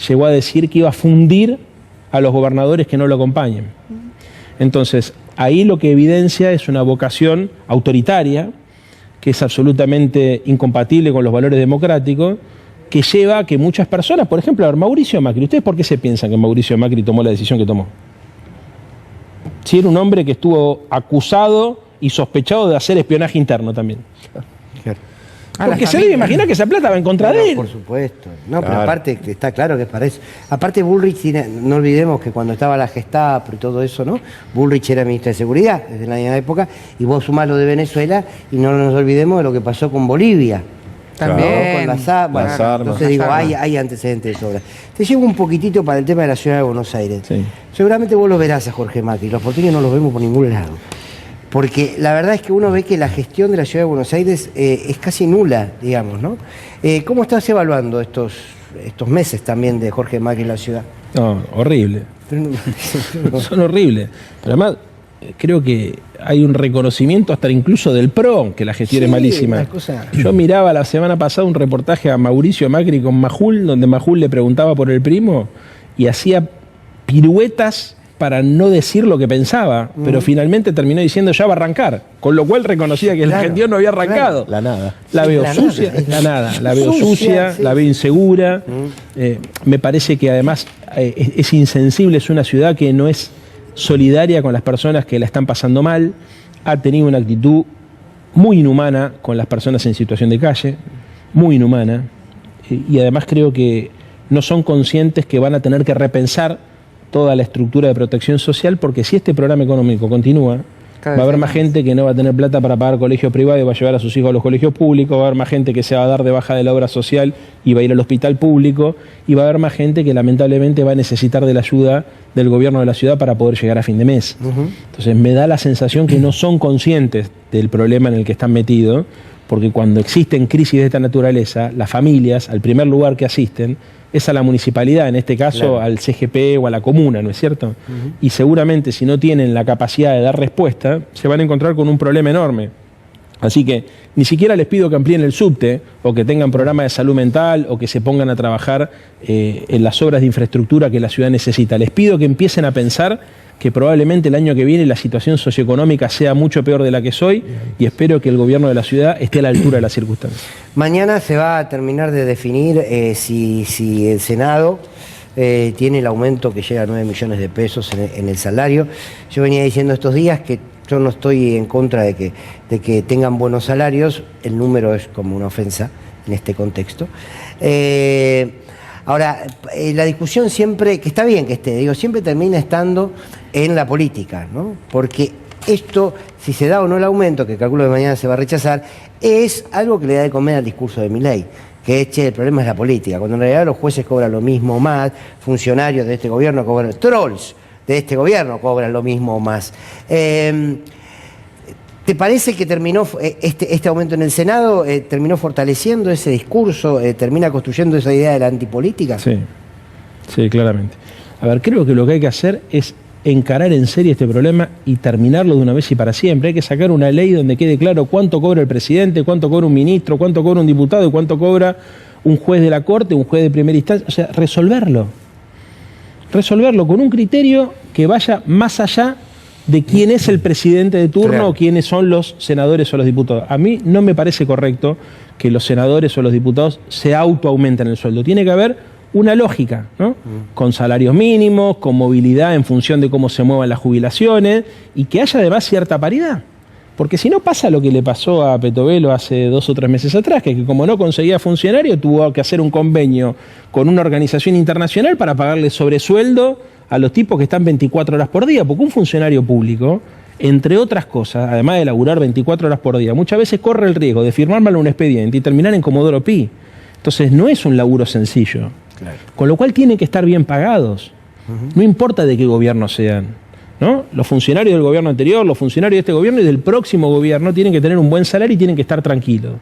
llegó a decir que iba a fundir a los gobernadores que no lo acompañen. Entonces, ahí lo que evidencia es una vocación autoritaria, que es absolutamente incompatible con los valores democráticos, que lleva a que muchas personas, por ejemplo, a ver, Mauricio Macri, ¿ustedes por qué se piensan que Mauricio Macri tomó la decisión que tomó? Si era un hombre que estuvo acusado y sospechado de hacer espionaje interno también. Claro. Porque se debe imaginar que esa plata va en contra de él. Por supuesto. No, pero aparte está claro que es para eso. Aparte Bullrich, no olvidemos que cuando estaba la Gestapo y todo eso, ¿no? Bullrich era ministro de Seguridad desde la misma época, y vos sumás lo de Venezuela y no nos olvidemos de lo que pasó con Bolivia. También. ¿no? Con las armas. Entonces digo, hay antecedentes de sobra. Te llevo un poquitito para el tema de la ciudad de Buenos Aires. Sí. Seguramente vos lo verás a Jorge Macri, los porteños no los vemos por ningún lado. Porque la verdad es que uno ve que la gestión de la ciudad de Buenos Aires es casi nula, digamos, ¿no? ¿Cómo estás evaluando estos meses también de Jorge Macri en la ciudad? No, horrible. Son horribles. Pero además, creo que hay un reconocimiento hasta incluso del PRO, que la gestión es malísima. Yo miraba la semana pasada un reportaje a Mauricio Macri con Majul, donde Majul le preguntaba por el primo y hacía piruetas para no decir lo que pensaba, pero finalmente terminó diciendo ya va a arrancar, con lo cual reconocía que la gestión no había arrancado. La nada. La veo sucia, la nada, la veo sucia, la veo insegura. Me parece que además es insensible, es una ciudad que no es solidaria con las personas que la están pasando mal, ha tenido una actitud muy inhumana con las personas en situación de calle, muy inhumana, y además creo que no son conscientes que van a tener que repensar toda la estructura de protección social, porque si este programa económico continúa, va a haber más gente que no va a tener plata para pagar colegios privados y va a llevar a sus hijos a los colegios públicos, va a haber más gente que se va a dar de baja de la obra social y va a ir al hospital público, y va a haber más gente que lamentablemente va a necesitar de la ayuda del gobierno de la ciudad para poder llegar a fin de mes. Entonces me da la sensación que no son conscientes del problema en el que están metidos, porque cuando existen crisis de esta naturaleza, las familias, al primer lugar que asisten, es a la municipalidad, en este caso claro, al CGP o a la comuna, ¿no es cierto? Y seguramente si no tienen la capacidad de dar respuesta, se van a encontrar con un problema enorme. Así que ni siquiera les pido que amplíen el subte o que tengan programas de salud mental o que se pongan a trabajar en las obras de infraestructura que la ciudad necesita. Les pido que empiecen a pensar que probablemente el año que viene la situación socioeconómica sea mucho peor de la que es hoy, y espero que el gobierno de la ciudad esté a la altura de las circunstancias. Mañana se va a terminar de definir si el Senado tiene el aumento que llega a 9 millones de pesos en el salario. Yo venía diciendo estos días que yo no estoy en contra de que tengan buenos salarios, el número es como una ofensa en este contexto. Ahora, la discusión siempre, que está bien que esté, digo, siempre termina estando en la política, ¿no? Porque esto, si se da o no el aumento, que calculo que mañana se va a rechazar, es algo que le da de comer al discurso de Milei, que es, che, el problema es la política, cuando en realidad los jueces cobran lo mismo o más, funcionarios de este gobierno cobran, trolls de este gobierno cobran lo mismo o más. ¿Te parece que terminó este aumento en el Senado, terminó fortaleciendo ese discurso, termina construyendo esa idea de la antipolítica? Sí, sí, claramente. A ver, creo que lo que hay que hacer es encarar en serio este problema y terminarlo de una vez y para siempre. Hay que sacar una ley donde quede claro cuánto cobra el presidente, cuánto cobra un ministro, cuánto cobra un diputado y cuánto cobra un juez de la Corte, un juez de primera instancia. O sea, resolverlo. Resolverlo con un criterio que vaya más allá de quién es el presidente de turno, claro, o quiénes son los senadores o los diputados. A mí no me parece correcto que los senadores o los diputados se autoaumenten el sueldo. Tiene que haber una lógica, ¿no? Con salarios mínimos, con movilidad en función de cómo se muevan las jubilaciones y que haya además cierta paridad. Porque si no pasa lo que le pasó a Petovelo hace 2 o 3 meses atrás, que como no conseguía funcionario tuvo que hacer un convenio con una organización internacional para pagarle sobresueldo a los tipos que están 24 horas por día, porque un funcionario público, entre otras cosas, además de laburar 24 horas por día, muchas veces corre el riesgo de firmar mal un expediente y terminar en Comodoro Pi. Entonces no es un laburo sencillo. Claro. Con lo cual tienen que estar bien pagados. No importa de qué gobierno sean, ¿no? Los funcionarios del gobierno anterior, los funcionarios de este gobierno y del próximo gobierno tienen que tener un buen salario y tienen que estar tranquilos.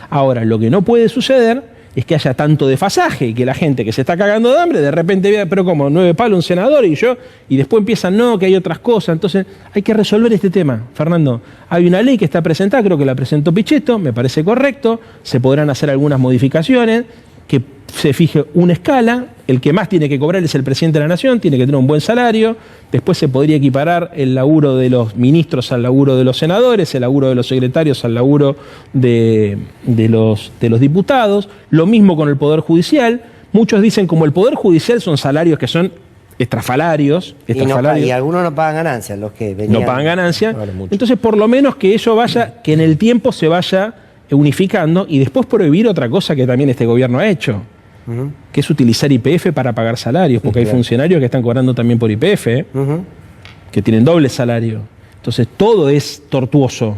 Ahora, lo que no puede suceder es que haya tanto desfasaje y que la gente que se está cagando de hambre de repente vea, pero como 9 palos un senador y después empiezan, no, que hay otras cosas. Entonces hay que resolver este tema, Fernando. Hay una ley que está presentada, creo que la presentó Pichetto, me parece correcto, se podrán hacer algunas modificaciones, que se fije una escala, el que más tiene que cobrar es el presidente de la Nación, tiene que tener un buen salario, después se podría equiparar el laburo de los ministros al laburo de los senadores, el laburo de los secretarios al laburo de los diputados, lo mismo con el Poder Judicial. Muchos dicen como el Poder Judicial son salarios que son estrafalarios. Y algunos no pagan ganancias, los que venían. No pagan ganancias, entonces por lo menos que eso vaya, que en el tiempo se vaya unificando y después prohibir otra cosa que también este gobierno ha hecho, que es utilizar YPF para pagar salarios, porque hay funcionarios que están cobrando también por YPF, que tienen doble salario. Entonces todo es tortuoso.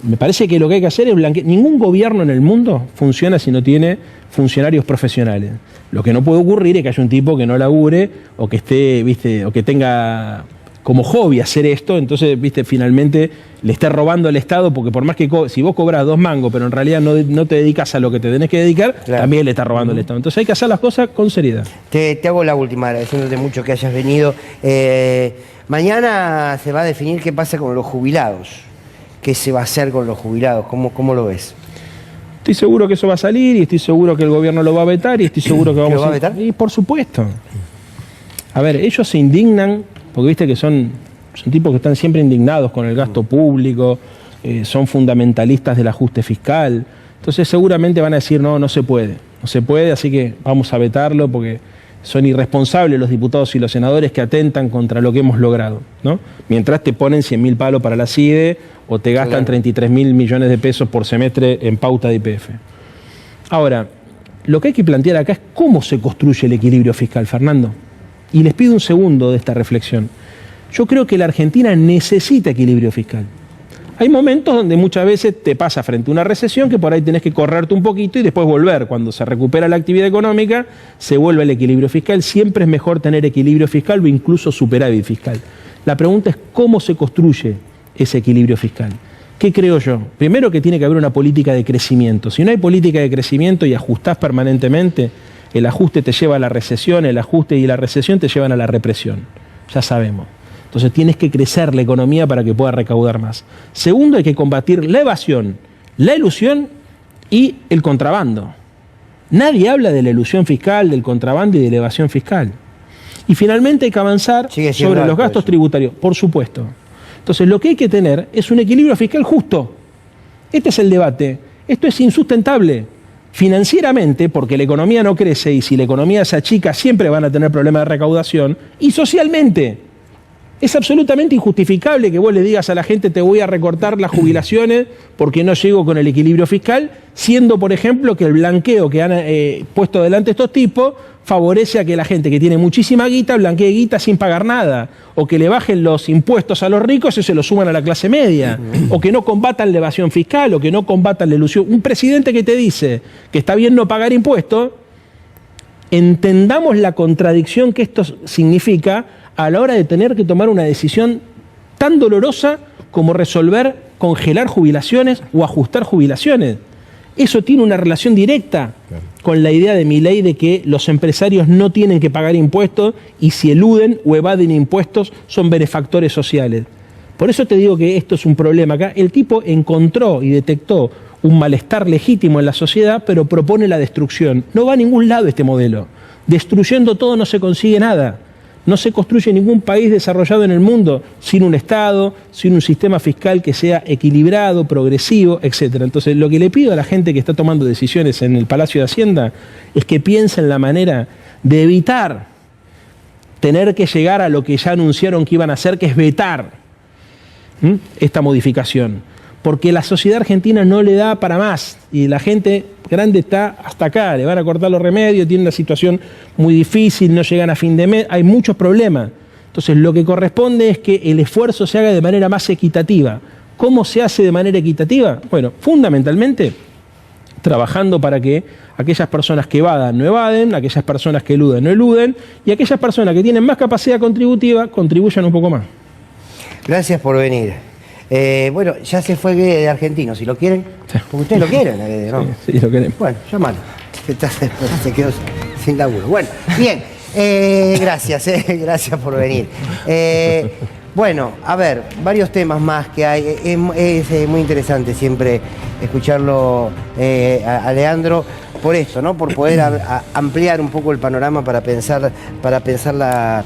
Me parece que lo que hay que hacer es blanquear. Ningún gobierno en el mundo funciona si no tiene funcionarios profesionales. Lo que no puede ocurrir es que haya un tipo que no labure o que esté, ¿viste?, o que tenga como hobby hacer esto, entonces, viste, finalmente le esté robando al Estado, porque por más que si vos cobras 2 mangos, pero en realidad no te dedicas a lo que te tenés que dedicar, claro, también le está robando al Estado. Entonces hay que hacer las cosas con seriedad. Te hago la última, agradeciéndote mucho que hayas venido. Mañana se va a definir qué pasa con los jubilados. ¿Qué se va a hacer con los jubilados? ¿Cómo lo ves? Estoy seguro que eso va a salir y estoy seguro que el gobierno lo va a vetar y estoy seguro que vamos ¿Lo va a vetar? Y por supuesto. A ver, ellos se indignan porque viste que son tipos que están siempre indignados con el gasto público, son fundamentalistas del ajuste fiscal. Entonces seguramente van a decir, no se puede, así que vamos a vetarlo porque son irresponsables los diputados y los senadores que atentan contra lo que hemos logrado, ¿no? Mientras te ponen 100.000 palos para la CIDE o te gastan 33.000 millones de pesos por semestre en pauta de YPF. Ahora, lo que hay que plantear acá es cómo se construye el equilibrio fiscal, Fernando. Y les pido un segundo de esta reflexión. Yo creo que la Argentina necesita equilibrio fiscal. Hay momentos donde muchas veces te pasa frente a una recesión que por ahí tenés que correrte un poquito y después volver. Cuando se recupera la actividad económica, se vuelve el equilibrio fiscal. Siempre es mejor tener equilibrio fiscal o incluso superávit fiscal. La pregunta es cómo se construye ese equilibrio fiscal. ¿Qué creo yo? Primero que tiene que haber una política de crecimiento. Si no hay política de crecimiento y ajustás permanentemente, el ajuste te lleva a la recesión, el ajuste y la recesión te llevan a la represión. Ya sabemos. Entonces tienes que crecer la economía para que pueda recaudar más. Segundo, hay que combatir la evasión, la elusión y el contrabando. Nadie habla de la elusión fiscal, del contrabando y de la evasión fiscal. Y finalmente hay que avanzar sobre los gastos tributarios, por supuesto. Entonces lo que hay que tener es un equilibrio fiscal justo. Este es el debate. Esto es insustentable. Financieramente, porque la economía no crece y si la economía se achica siempre van a tener problemas de recaudación. Y socialmente, Es absolutamente injustificable que vos le digas a la gente te voy a recortar las jubilaciones porque no llego con el equilibrio fiscal, siendo, por ejemplo, que el blanqueo que han puesto delante estos tipos favorece a que la gente que tiene muchísima guita blanquee guita sin pagar nada, o que le bajen los impuestos a los ricos y se los suman a la clase media, o que no combatan la evasión fiscal, o que no combatan la ilusión. Un presidente que te dice que está bien no pagar impuestos, entendamos la contradicción que esto significa a la hora de tener que tomar una decisión tan dolorosa como resolver congelar jubilaciones o ajustar jubilaciones. Eso tiene una relación directa con la idea de Milei de que los empresarios no tienen que pagar impuestos y si eluden o evaden impuestos son benefactores sociales. Por eso te digo que esto es un problema acá. El tipo encontró y detectó un malestar legítimo en la sociedad, pero propone la destrucción. No va a ningún lado este modelo. Destruyendo todo no se consigue nada. No se construye ningún país desarrollado en el mundo sin un Estado, sin un sistema fiscal que sea equilibrado, progresivo, etc. Entonces, lo que le pido a la gente que está tomando decisiones en el Palacio de Hacienda es que piensen la manera de evitar tener que llegar a lo que ya anunciaron que iban a hacer, que es vetar esta modificación. Porque la sociedad argentina no le da para más y la gente grande está hasta acá, le van a cortar los remedios, tiene una situación muy difícil, no llegan a fin de mes, hay muchos problemas. Entonces lo que corresponde es que el esfuerzo se haga de manera más equitativa. ¿Cómo se hace de manera equitativa? Bueno, fundamentalmente trabajando para que aquellas personas que evadan no evaden, aquellas personas que eluden no eluden y aquellas personas que tienen más capacidad contributiva contribuyan un poco más. Gracias por venir. Bueno, ya se fue de argentino, si lo quieren, porque ustedes lo quieren, ¿no? Sí, lo queremos. Bueno, llámalo. Se quedó sin laburo. Bueno, bien, gracias, gracias por venir. Bueno, a ver, varios temas más que hay. Es muy interesante siempre escucharlo a Leandro por esto, ¿no? Por poder ampliar un poco el panorama para pensar la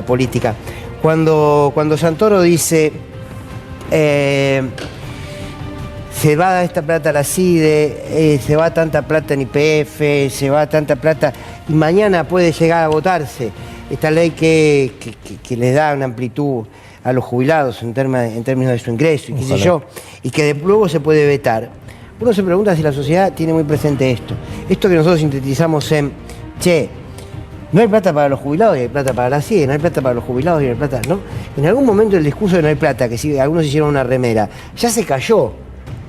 política. Cuando Santoro dice se va esta plata a la CIDE, se va tanta plata en YPF, se va tanta plata y mañana puede llegar a votarse esta ley que les da una amplitud a los jubilados en términos de su ingreso y qué sé yo, y que luego se puede vetar. Uno se pregunta si la sociedad tiene muy presente esto que nosotros sintetizamos en no hay plata para los jubilados y hay plata para la CIE, no hay plata para los jubilados y no hay plata, ¿no? En algún momento el discurso de no hay plata, que si algunos hicieron una remera, ya se cayó.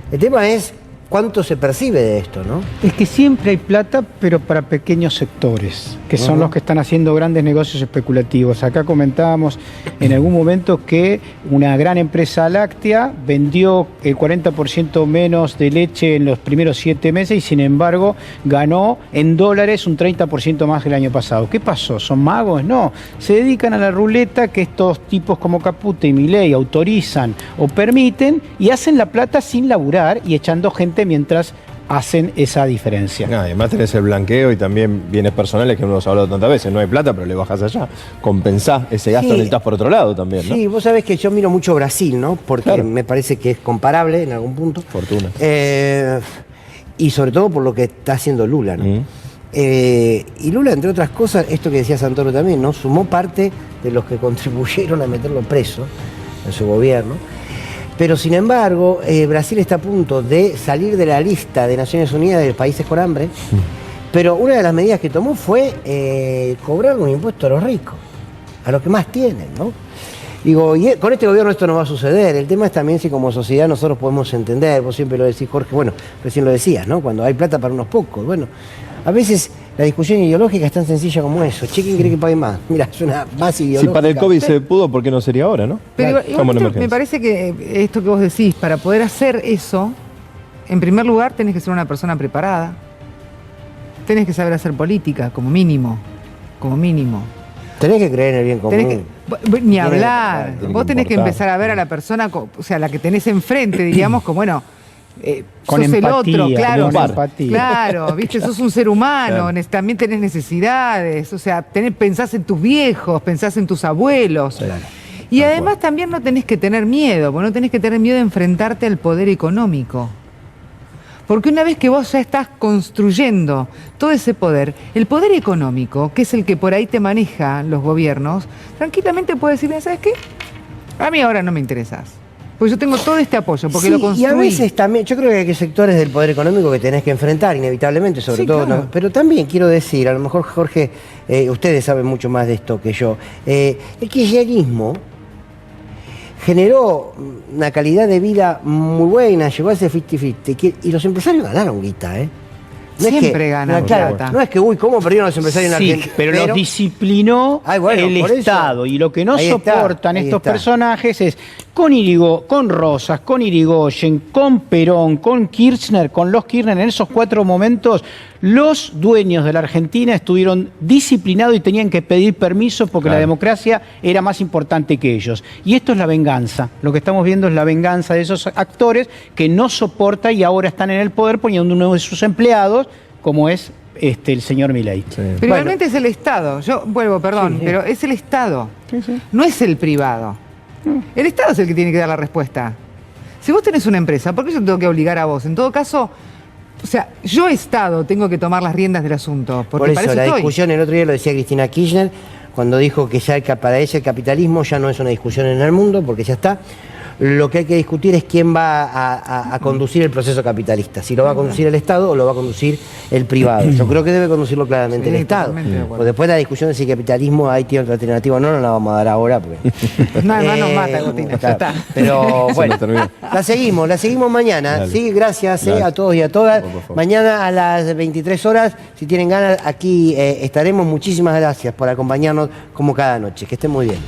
El tema es cuánto se percibe de esto, ¿no? Es que siempre hay plata, pero para pequeños sectores, que son los que están haciendo grandes negocios especulativos. Acá comentábamos en algún momento que una gran empresa láctea vendió el 40% menos de leche en los primeros 7 meses y sin embargo ganó en dólares un 30% más que el año pasado. ¿Qué pasó? ¿Son magos? No. Se dedican a la ruleta que estos tipos como Caputo y Milei autorizan o permiten y hacen la plata sin laburar y echando gente mientras hacen esa diferencia. Además tenés el blanqueo y también bienes personales que hemos hablado tantas veces. No hay plata, pero le bajás allá. Compensás ese gasto, necesitas por otro lado también, ¿no? Sí, vos sabés que yo miro mucho Brasil, ¿no? Porque me parece que es comparable en algún punto. Fortuna. Y sobre todo por lo que está haciendo Lula, ¿no? Y Lula, entre otras cosas, esto que decía Santoro también, ¿no? Sumó parte de los que contribuyeron a meterlo preso en su gobierno. Pero sin embargo, Brasil está a punto de salir de la lista de Naciones Unidas de países con hambre, pero una de las medidas que tomó fue cobrar un impuesto a los ricos, a los que más tienen, ¿no? Digo, y con este gobierno esto no va a suceder. El tema es también si como sociedad nosotros podemos entender, vos siempre lo decís, Jorge, bueno, recién lo decías, ¿no? Cuando hay plata para unos pocos, bueno, a veces la discusión ideológica es tan sencilla como eso. ¿Quién cree que pague más? Mira, suena más ideológica. Si para el COVID se pudo, ¿por qué no sería ahora, no? Pero me parece que esto que vos decís, para poder hacer eso, en primer lugar tenés que ser una persona preparada. Tenés que saber hacer política, como mínimo. Como mínimo. Tenés que creer en el bien común. Ni hablar. Vos tenés que empezar a ver a la persona, o sea, la que tenés enfrente, diríamos, como bueno... con sos empatía, el otro, claro, con empatía. Claro, viste, sos un ser humano, también tenés necesidades, o sea, pensás en tus viejos, pensás en tus abuelos. Claro. Y además también no tenés que tener miedo, porque no tenés que tener miedo de enfrentarte al poder económico. Porque una vez que vos ya estás construyendo todo ese poder, el poder económico, que es el que por ahí te maneja los gobiernos, tranquilamente puedes decir, ¿sabes qué? A mí ahora no me interesas. Pues yo tengo todo este apoyo, porque Sí, lo construí. y a veces también, yo creo que hay sectores del poder económico que tenés que enfrentar inevitablemente, sobre Sí, todo. claro. ¿No? Pero también quiero decir, a lo mejor Jorge, ustedes saben mucho más de esto que yo, el kirchnerismo generó una calidad de vida muy buena, llegó a ese 50-50, y los empresarios ganaron guita, ¿eh? Siempre ganan plata. No es que, uy, ¿cómo perdieron los empresarios en Sí, Argentina? pero los disciplinó bueno, el por eso. Estado. Y lo que no Ahí está, soportan ahí estos está. personajes es con Rosas, con Irigoyen, con Perón, con Kirchner, con los Kirchner, en esos 4 momentos, los dueños de la Argentina estuvieron disciplinados y tenían que pedir permiso porque la democracia era más importante que ellos. Y esto es la venganza. Lo que estamos viendo es la venganza de esos actores que no soporta y ahora están en el poder poniendo uno de sus empleados, como es el señor Milei. Sí. Pero igualmente es el Estado. Yo vuelvo, perdón, Sí, sí. pero es el Estado. No es el privado. El Estado es el que tiene que dar la respuesta. Si vos tenés una empresa, ¿por qué yo te tengo que obligar a vos? En todo caso, o sea, yo Estado tengo que tomar las riendas del asunto. Porque Por eso, para eso la estoy. discusión el otro día lo decía Cristina Kirchner, cuando dijo que ya para ella el capitalismo ya no es una discusión en el mundo, porque ya está. Lo que hay que discutir es quién va a conducir el proceso capitalista, si lo va a conducir el Estado o lo va a conducir el privado. Yo creo que debe conducirlo claramente Sí, el Estado. totalmente de acuerdo. Porque después la discusión de si capitalismo ahí tiene otra alternativa, no la vamos a dar ahora. Porque, Nada más nos mata, Agustina, ya está. Pero Se bueno, nos terminó. la seguimos mañana. Dale. Sí, gracias Dale. a todos y a todas. Por favor. Mañana a las 23 horas, si tienen ganas, aquí estaremos. Muchísimas gracias por acompañarnos como cada noche. Que estén muy bien.